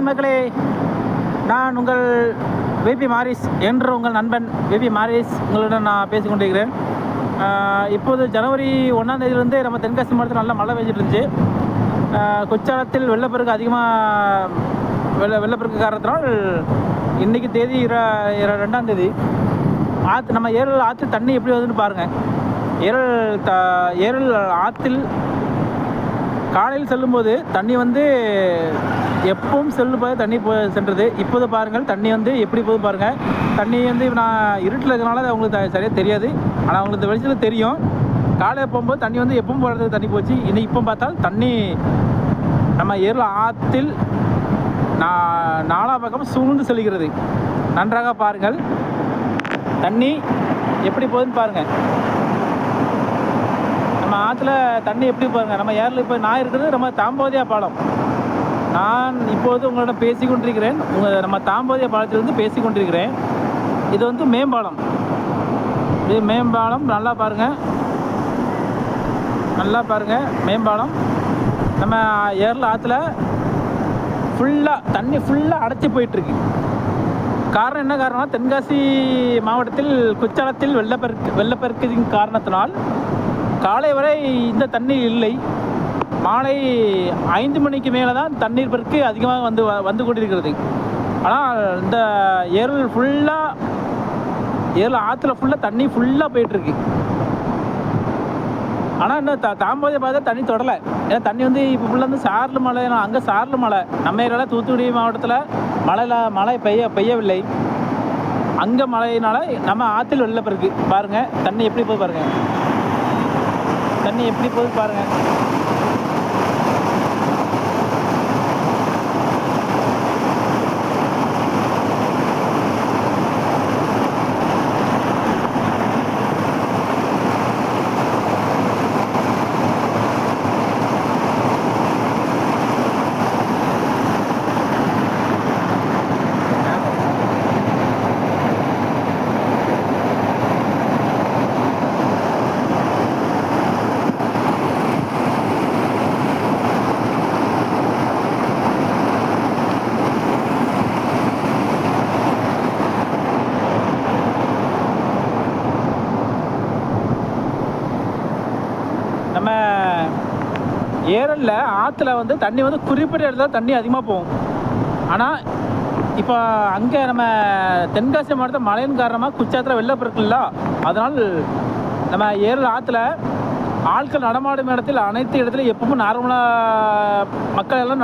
வணக்கம் மக்களே, நான் உங்கள் விபி மாரிஸ் என்ற உங்கள் நண்பன் விபி மாரிஸ் உங்களுடன் நான் பேசிக்கொண்டிருக்கிறேன். இப்போது ஜனவரி 1ஆம் தேதியிலிருந்து நம்ம தென்காசி மாவட்டத்தில் நல்லா மழை பெஞ்சிட்டு இருந்துச்சு. குற்றாலத்தில் வெள்ளப்பெருக்கு அதிகமாக வெள்ளப்பெருக்கு காரணத்தினால் இன்றைக்கி தேதி 2ஆம் தேதி நம்ம ஏரல் ஆற்று தண்ணி எப்படி வருதுன்னு பாருங்கள். ஏரல் ஆற்றில் காலையில் செல்லும்போது தண்ணி எப்பவும் செல்லும்போது தண்ணி சென்றது. இப்போது பாருங்கள் தண்ணி எப்படி போகுது பாருங்கள். தண்ணி நான் இருட்டில் இருக்கிறனால அது அவங்களுக்கு சரியாக தெரியாது, ஆனால் அவங்களுக்கு வெளிச்சத்தில் தெரியும். காலையில் போகும்போது தண்ணி எப்பவும் போகிறதுக்கு தண்ணி போச்சு. இன்னைக்கு இப்போ பார்த்தால் தண்ணி நம்ம ஏரல் ஆற்றில் நாலா பக்கம் சூழ்ந்து செல்கிறது. நன்றாக பாருங்கள் தண்ணி எப்படி போகுதுன்னு பாருங்கள். நம்ம ஆற்றுல தண்ணி எப்படி பாருங்கள். நம்ம ஏரில் இப்போ நான் இருக்கிறது நம்ம தாம்போதியா பாலம். நான் இப்போது உங்களோட பேசிக்கொண்டிருக்கிறேன். நம்ம தாம்போதியா பாலத்திலிருந்து பேசிக்கொண்டிருக்கிறேன். இது மேம்பாலம். இது மேம்பாலம். நல்லா பாருங்கள் மேம்பாலம். நம்ம ஏரில் ஆற்றுல தண்ணி ஃபுல்லாக அடைச்சி போயிட்டுருக்கு. காரணம் என்ன காரணம்னா, தென்காசி மாவட்டத்தில் குற்றாலத்தில் வெள்ளப்பெருக்கின் காரணத்தினால் காலை வரை இந்த தண்ணீர் இல்லை. மாலை 5 மணிக்கு மேலே தான் தண்ணீர் பெருக்கு அதிகமாக வந்து கொண்டிருக்கிறது. ஆனால் இந்த ஏரல் ஆற்றுல ஃபுல்லாக தண்ணி ஃபுல்லாக போயிட்டுருக்கு. ஆனால் இன்னும் தாம்போதியை பார்த்தா தண்ணி தொடலை. ஏன்னா தண்ணி இப்போ ஃபுல்லாக சாரல் மழை. அங்கே சாரல் மழை. நம்ம ஏரியாவில் தூத்துக்குடி மாவட்டத்தில் மழை பெய்யவில்லை. அங்கே மழையினால நம்ம ஆற்றில் வெள்ளப்பெருக்கு பாருங்கள். தண்ணி எப்படி போகுது பாருங்கள். நம்ம ஏரலில் ஆற்றுல தண்ணி குறிப்பிட்ட இடத்துல தண்ணி அதிகமாக போகும். ஆனால் இப்போ அங்கே நம்ம தென்காசி மாவட்டத்தில் மழையின் காரணமாக குற்றாலத்தில் வெள்ளப்பெருக்குல்ல, அதனால் நம்ம ஏரல் ஆற்றுல ஆட்கள் நடமாடும் இடத்தில் அனைத்து இடத்துலையும் எப்பவும் நார்மலாக மக்கள் எல்லாம்